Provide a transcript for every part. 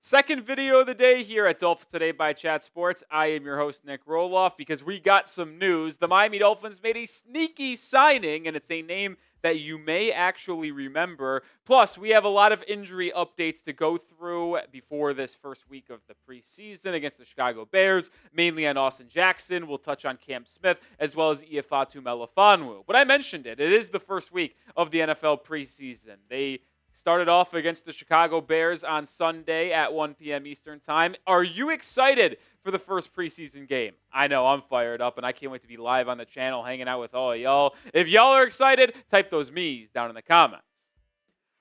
Second video of the day here at Dolphins Today by Chat Sports. I am your host, Nic Rohloff, because we got some news. The Miami Dolphins made a sneaky signing, and it's a name that you may actually remember. Plus, we have a lot of injury updates to go through before this first week of the preseason against the Chicago Bears, mainly on Austin Jackson. We'll touch on Cam Smith, as well as Iafatu Melifonwu. But I mentioned it. It is the first week of the NFL preseason. They started off against the Chicago Bears on Sunday at 1 p.m. Eastern Time. Are you excited for the first preseason game? I know I'm fired up, and I can't wait to be live on the channel hanging out with all of y'all. If y'all are excited, type those me's down in the comments.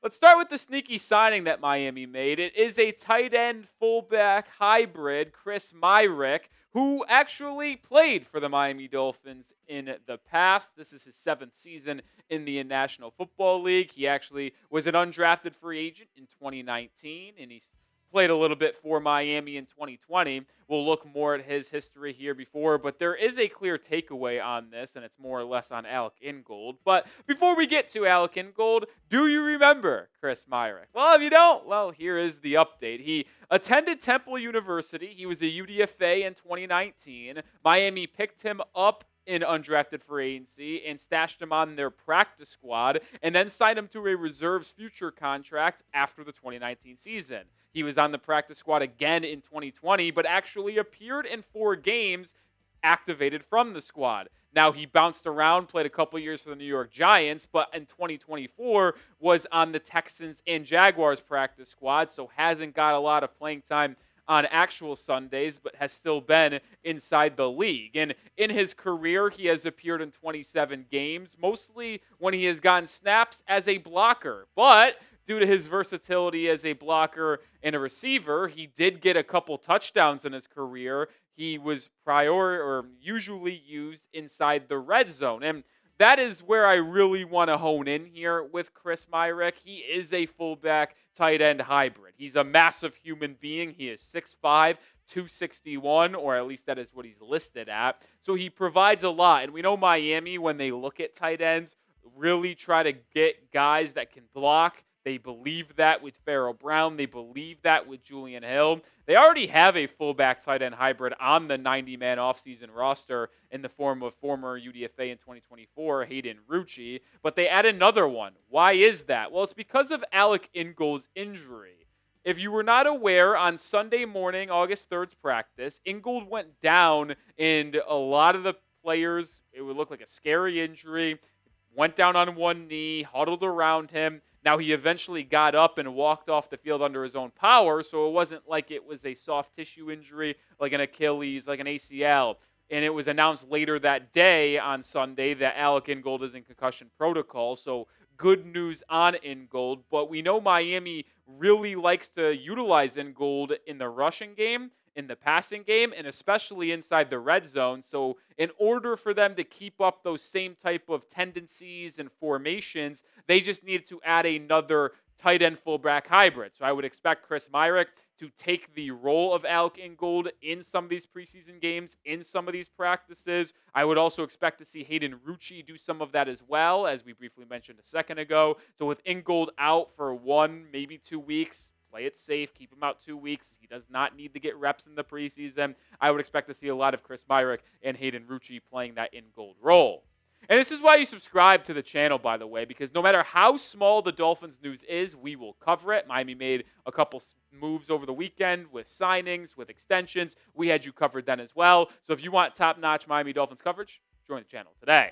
Let's start with the sneaky signing that Miami made. It is a tight end fullback hybrid, Chris Myrick, who actually played for the Miami Dolphins in the past. This is his 7th season in the National Football League. He actually was an undrafted free agent in 2019, and he's played a little bit for Miami in 2020. We'll look more at his history here before, but there is a clear takeaway on this, and it's more or less on Alec Ingold. But before we get to Alec Ingold, do you remember Chris Myrick? Well, if you don't, well, here is the update. He attended Temple University. He was a UDFA in 2019. Miami picked him up in undrafted free agency and stashed him on their practice squad and then signed him to a reserves future contract after the 2019 season. He was on the practice squad again in 2020, but actually appeared in 4 games activated from the squad. Now, he bounced around, played a couple years for the New York Giants, but in 2024 was on the Texans and Jaguars practice squad, so hasn't got a lot of playing time on actual Sundays, but has still been inside the league. And in his career, he has appeared in 27 games, mostly when he has gotten snaps as a blocker. But due to his versatility as a blocker and a receiver, he did get a couple touchdowns in his career. He was usually used inside the red zone. And that is where I really want to hone in here with Chris Myrick. He is a fullback tight end hybrid. He's a massive human being. He is 6'5", 261, or at least that is what he's listed at. So he provides a lot. And we know Miami, when they look at tight ends, really try to get guys that can block. They believe that with Pharaoh Brown. They believe that with Julian Hill. They already have a fullback tight end hybrid on the 90-man offseason roster in the form of former UDFA in 2024, Hayden Rucci, but they add another one. Why is that? Well, it's because of Alec Ingold's injury. If you were not aware, on Sunday morning, August 3rd's practice, Ingold went down, and a lot of the players, it would look like a scary injury, went down on one knee, huddled around him. Now, he eventually got up and walked off the field under his own power, so it wasn't like it was a soft tissue injury like an Achilles, like an ACL. And it was announced later that day on Sunday that Alec Ingold is in concussion protocol, so good news on Ingold. But we know Miami really likes to utilize Ingold in the rushing game, in the passing game, and especially inside the red zone. So in order for them to keep up those same type of tendencies and formations, they just needed to add another tight end fullback hybrid. So I would expect Chris Myrick to take the role of Alec Ingold in some of these preseason games, in some of these practices. I would also expect to see Hayden Rucci do some of that as well, as we briefly mentioned a second ago. So with Ingold out for 1, maybe 2 weeks, play it safe, keep him out 2 weeks. He does not need to get reps in the preseason. I would expect to see a lot of Chris Myrick and Hayden Rucci playing that Ingold role. And this is why you subscribe to the channel, by the way, because no matter how small the Dolphins news is, we will cover it. Miami made a couple moves over the weekend with signings, with extensions. We had you covered then as well. So if you want top-notch Miami Dolphins coverage, join the channel today.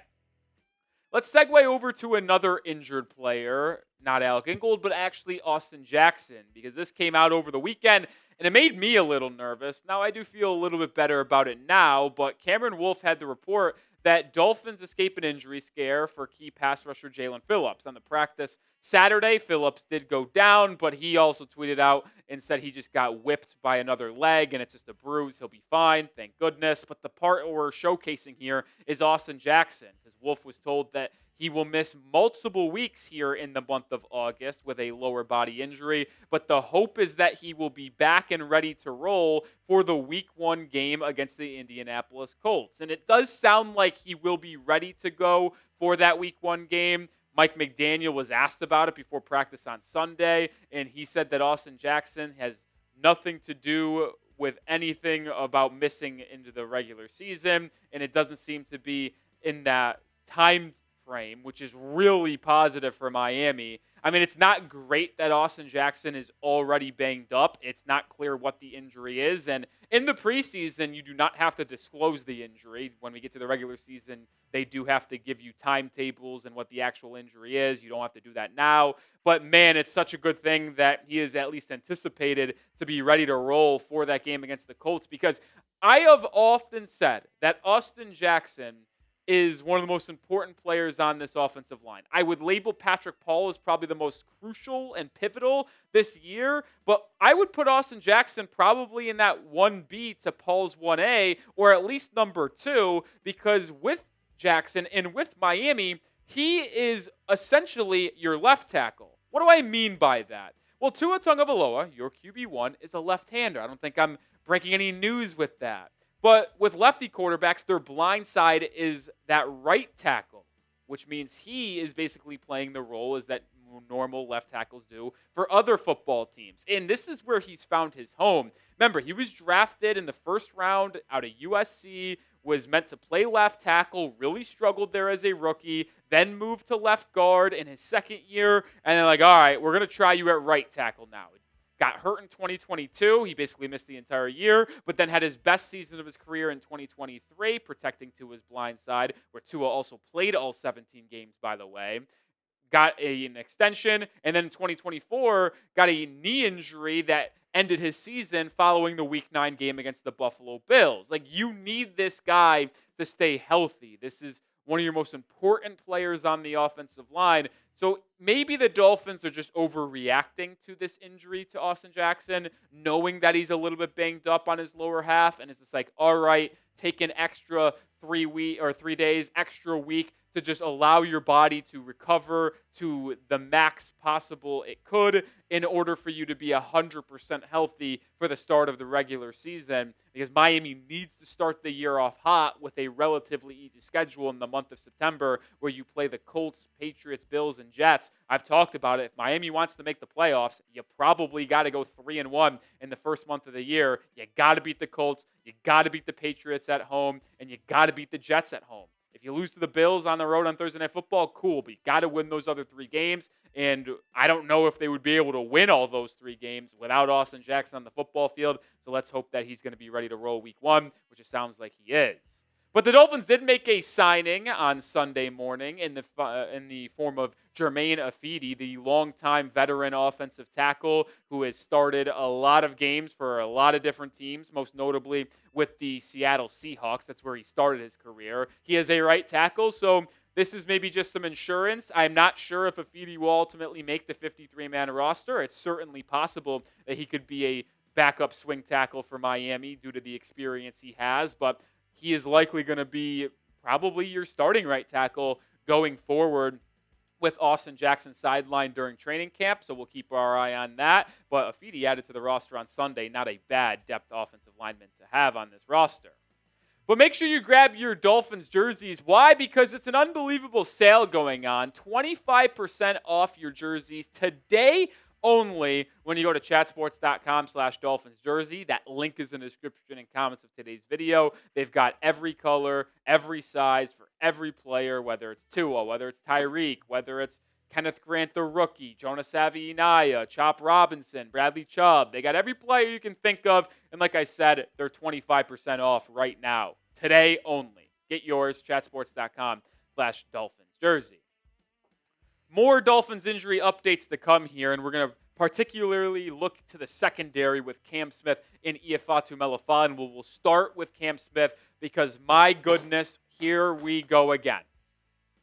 Let's segue over to another injured player, not Alec Ingold, but actually Austin Jackson, because this came out over the weekend, and it made me a little nervous. Now, I do feel a little bit better about it now, but Cameron Wolfe had the report that Dolphins escape an injury scare for key pass rusher Jalen Phillips. On the practice Saturday, Phillips did go down, but he also tweeted out and said he just got whipped by another leg and it's just a bruise. He'll be fine, thank goodness. But the part we're showcasing here is Austin Jackson, because Wolf was told that he will miss multiple weeks here in the month of August with a lower body injury, but the hope is that he will be back and ready to roll for the Week 1 game against the Indianapolis Colts. And it does sound like he will be ready to go for that Week 1 game. Mike McDaniel was asked about it before practice on Sunday, and he said that Austin Jackson has nothing to do with anything about missing into the regular season, and it doesn't seem to be in that time frame, which is really positive for Miami. I mean, it's not great that Austin Jackson is already banged up. It's not clear what the injury is. And in the preseason, you do not have to disclose the injury. When we get to the regular season, they do have to give you timetables and what the actual injury is. You don't have to do that now. But man, it's such a good thing that he is at least anticipated to be ready to roll for that game against the Colts, because I have often said that Austin Jackson is one of the most important players on this offensive line. I would label Patrick Paul as probably the most crucial and pivotal this year, but I would put Austin Jackson probably in that 1B to Paul's 1A, or at least number 2, because with Jackson and with Miami, he is essentially your left tackle. What do I mean by that? Well, Tua Tagovailoa, your QB1, is a left-hander. I don't think I'm breaking any news with that. But with lefty quarterbacks, their blind side is that right tackle, which means he is basically playing the role as that normal left tackles do for other football teams. And this is where he's found his home. Remember, he was drafted in the first round out of USC, was meant to play left tackle, really struggled there as a rookie, then moved to left guard in his second year, and then all right, we're going to try you at right tackle now. Got hurt in 2022. He basically missed the entire year, but then had his best season of his career in 2023, protecting Tua's blind side, where Tua also played all 17 games, by the way. Got an extension, and then in 2024, got a knee injury that ended his season following the Week 9 game against the Buffalo Bills. Like, you need this guy to stay healthy. This is one of your most important players on the offensive line. So maybe the Dolphins are just overreacting to this injury to Austin Jackson, knowing that he's a little bit banged up on his lower half, and it's just like, all right, take an extra 3 days, extra week to just allow your body to recover to the max possible it could in order for you to be 100% healthy for the start of the regular season, because Miami needs to start the year off hot with a relatively easy schedule in the month of September, where you play the Colts, Patriots, Bills, and Jets. I've talked about it. If Miami wants to make the playoffs, you probably got to go 3-1 in the first month of the year. You got to beat the Colts, you got to beat the Patriots at home, and you got to beat the Jets at home. If you lose to the Bills on the road on Thursday Night Football, cool, but you got to win those other 3 games. And I don't know if they would be able to win all those 3 games without Austin Jackson on the football field. So let's hope that he's going to be ready to roll Week 1, which it sounds like he is. But the Dolphins did make a signing on Sunday morning in the form of Germain Ifedi, the longtime veteran offensive tackle who has started a lot of games for a lot of different teams, most notably with the Seattle Seahawks. That's where he started his career. He is a right tackle, so this is maybe just some insurance. I'm not sure if Ifedi will ultimately make the 53-man roster. It's certainly possible that he could be a backup swing tackle for Miami due to the experience he has, but he is likely going to be probably your starting right tackle going forward with Austin Jackson sidelined during training camp, so we'll keep our eye on that. But Ifedi added to the roster on Sunday, not a bad depth offensive lineman to have on this roster. But make sure you grab your Dolphins jerseys. Why? Because it's an unbelievable sale going on. 25% off your jerseys today only when you go to chatsports.com/Dolphins jersey. That link is in the description and comments of today's video. They've got every color, every size for every player, whether it's Tua, whether it's Tyreek, whether it's Kenneth Grant, the rookie, Jonas Savvy-Inaya, Chop Robinson, Bradley Chubb. They got every player you can think of. And like I said, they're 25% off right now. Today only. Get yours, chatsports.com/Dolphins jersey. More Dolphins injury updates to come here, and we're going to particularly look to the secondary with Cam Smith and Ifeatu Melifonwu. And we'll start with Cam Smith because, my goodness, here we go again.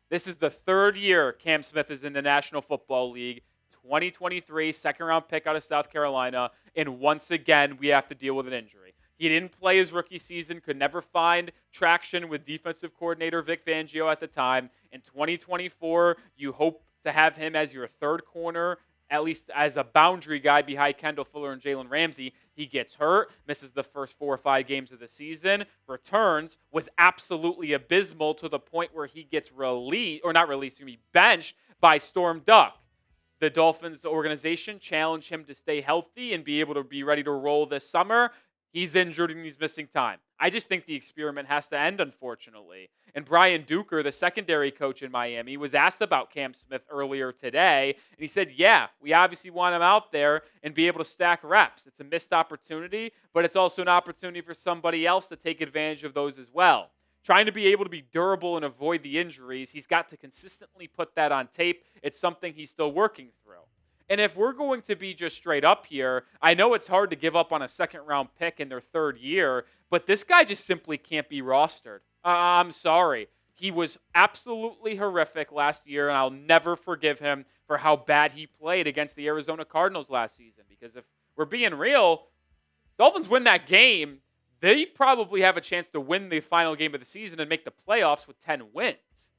This is the third year Cam Smith is in the National Football League. 2023, second round pick out of South Carolina. And once again, we have to deal with an injury. He didn't play his rookie season, could never find traction with defensive coordinator Vic Fangio at the time. In 2024, you hope to have him as your third corner, at least as a boundary guy behind Kendall Fuller and Jalen Ramsey. He gets hurt, misses the first 4 or 5 games of the season, returns, was absolutely abysmal to the point where he gets benched by Storm Duck. The Dolphins organization challenged him to stay healthy and be able to be ready to roll this summer. He's injured and he's missing time. I just think the experiment has to end, unfortunately. And Brian Duker, the secondary coach in Miami, was asked about Cam Smith earlier today, and he said, yeah, we obviously want him out there and be able to stack reps. It's a missed opportunity, but it's also an opportunity for somebody else to take advantage of those as well. Trying to be able to be durable and avoid the injuries, he's got to consistently put that on tape. It's something he's still working through. And if we're going to be just straight up here, I know it's hard to give up on a second-round pick in their third year, but this guy just simply can't be rostered. I'm sorry. He was absolutely horrific last year, and I'll never forgive him for how bad he played against the Arizona Cardinals last season. Because if we're being real, Dolphins win that game, they probably have a chance to win the final game of the season and make the playoffs with 10 wins.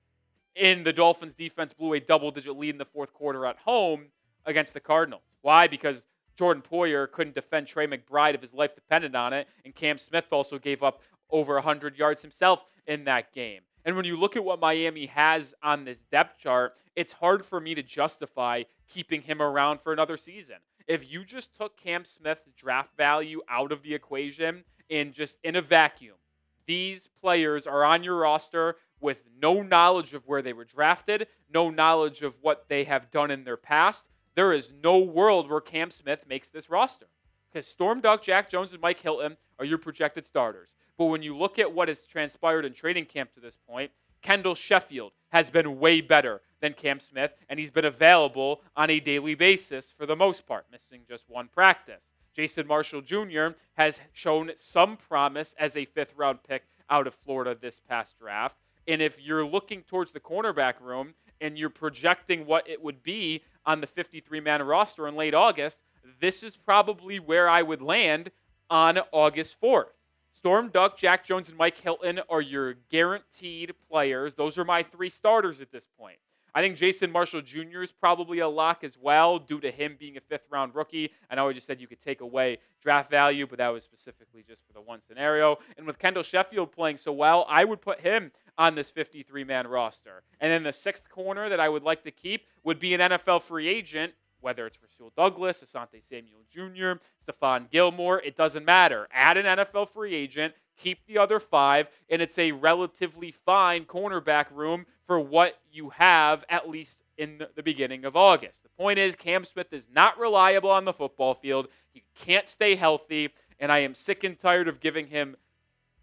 And the Dolphins defense blew a double-digit lead in the fourth quarter at home against the Cardinals. Why? Because Jordan Poyer couldn't defend Trey McBride if his life depended on it, and Cam Smith also gave up over 100 yards himself in that game. And when you look at what Miami has on this depth chart, it's hard for me to justify keeping him around for another season. If you just took Cam Smith's draft value out of the equation and just in a vacuum, these players are on your roster with no knowledge of where they were drafted, no knowledge of what they have done in their past. There is no world where Cam Smith makes this roster because Storm Duck, Jack Jones, and Mike Hilton are your projected starters. But when you look at what has transpired in training camp to this point, Kendall Sheffield has been way better than Cam Smith, and he's been available on a daily basis for the most part, missing just one practice. Jason Marshall Jr. has shown some promise as a fifth-round pick out of Florida this past draft. And if you're looking towards the cornerback room and you're projecting what it would be on the 53-man roster in late August, this is probably where I would land on August 4th. Storm Duck, Jack Jones, and Mike Hilton are your guaranteed players. Those are my 3 starters at this point. I think Jason Marshall Jr. is probably a lock as well due to him being a fifth-round rookie. I know I just said you could take away draft value, but that was specifically just for the one scenario. And with Kendall Sheffield playing so well, I would put him on this 53-man roster. And then the 6th corner that I would like to keep would be an NFL free agent, whether it's Rasul Douglas, Asante Samuel Jr., Stephon Gilmore, it doesn't matter. Add an NFL free agent, keep the other 5, and it's a relatively fine cornerback room for what you have, at least in the beginning of August. The point is, Cam Smith is not reliable on the football field. He can't stay healthy, and I am sick and tired of giving him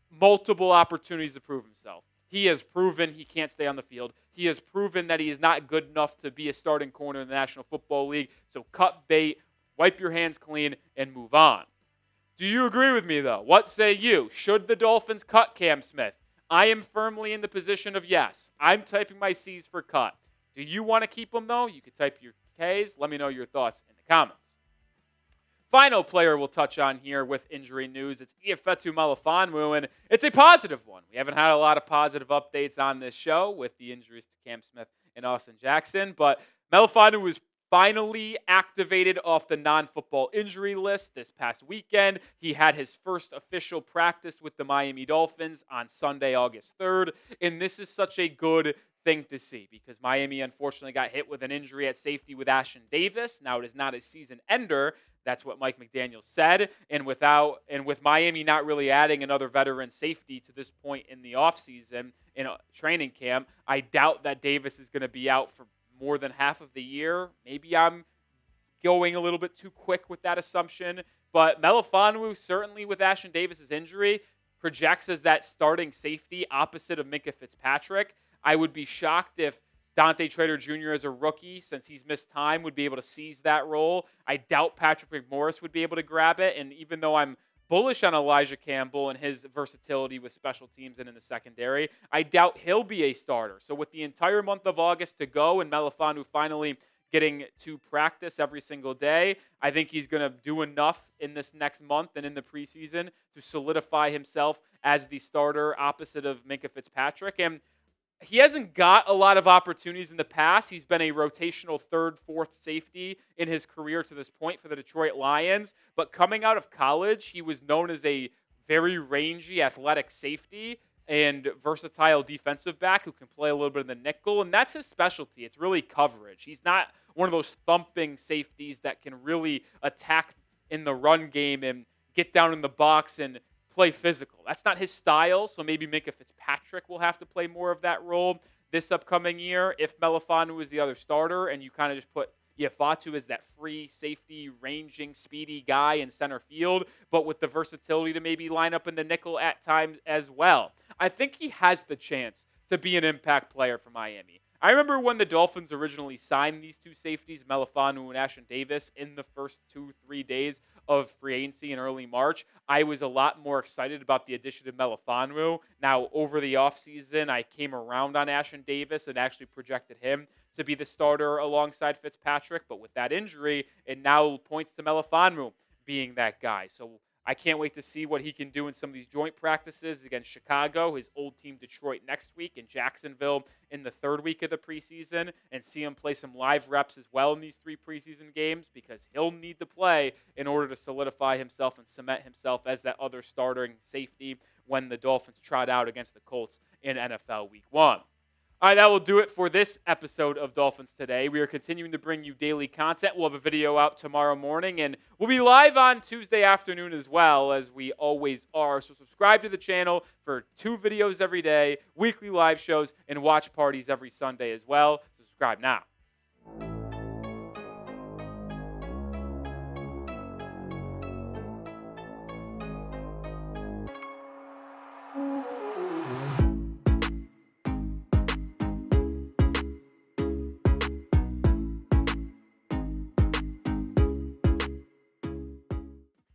multiple opportunities to prove himself. He has proven he can't stay on the field. He has proven that he is not good enough to be a starting corner in the National Football League. So cut bait, wipe your hands clean, and move on. Do you agree with me, though? What say you? Should the Dolphins cut Cam Smith? I am firmly in the position of yes. I'm typing my C's for cut. Do you want to keep him, though? You can type your K's. Let me know your thoughts in the comments. Final player we'll touch on here with injury news. It's Iafetu Melifonwu, and it's a positive one. We haven't had a lot of positive updates on this show with the injuries to Cam Smith and Austin Jackson, but Melifonwu was finally activated off the non-football injury list this past weekend. He had his first official practice with the Miami Dolphins on Sunday, August 3rd, and this is such a good thing to see because Miami unfortunately got hit with an injury at safety with Ashtyn Davis. Now it is not a season ender. That's what Mike McDaniel said. And with Miami not really adding another veteran safety to this point in the offseason in a training camp, I doubt that Davis is going to be out for more than half of the year. Maybe I'm going a little bit too quick with that assumption. But Melifonwu, certainly with Ashtyn Davis's injury, projects as that starting safety opposite of Minkah Fitzpatrick. I would be shocked if Dante Trader Jr. as a rookie, since he's missed time, would be able to seize that role. I doubt Patrick McMorris would be able to grab it. And even though I'm bullish on Elijah Campbell and his versatility with special teams and in the secondary. I doubt he'll be a starter. So with the entire month of August to go and Melifonwu finally getting to practice every single day, I think he's going to do enough in this next month and in the preseason to solidify himself as the starter opposite of Minkah Fitzpatrick. And he hasn't got a lot of opportunities in the past. He's been a rotational third, fourth safety in his career to this point for the Detroit Lions. But coming out of college, he was known as a very rangy, athletic safety and versatile defensive back who can play a little bit in the nickel. And that's his specialty. It's really coverage. He's not one of those thumping safeties that can really attack in the run game and get down in the box and play physical. That's not his style, so maybe Minkah Fitzpatrick will have to play more of that role this upcoming year if Melifonwu is the other starter and you kind of just put Iafatu as that free safety, ranging, speedy guy in center field, but with the versatility to maybe line up in the nickel at times as well. I think he has the chance to be an impact player for Miami. I remember when the Dolphins originally signed these two safeties, Melifonwu and Ashtyn Davis, in the first 2-3 days of free agency in early March. I was a lot more excited about the addition of Melifonwu. Now, over the offseason, I came around on Ashtyn Davis and actually projected him to be the starter alongside Fitzpatrick. But with that injury, it now points to Melifonwu being that guy. So I can't wait to see what he can do in some of these joint practices against Chicago, his old team Detroit next week, and Jacksonville in the third week of the preseason, and see him play some live reps as well in these 3 preseason games because he'll need to play in order to solidify himself and cement himself as that other starting safety when the Dolphins trot out against the Colts in NFL Week 1. All right, that will do it for this episode of Dolphins Today. We are continuing to bring you daily content. We'll have a video out tomorrow morning, and we'll be live on Tuesday afternoon as well, as we always are. So subscribe to the channel for 2 videos every day, weekly live shows, and watch parties every Sunday as well. So subscribe now.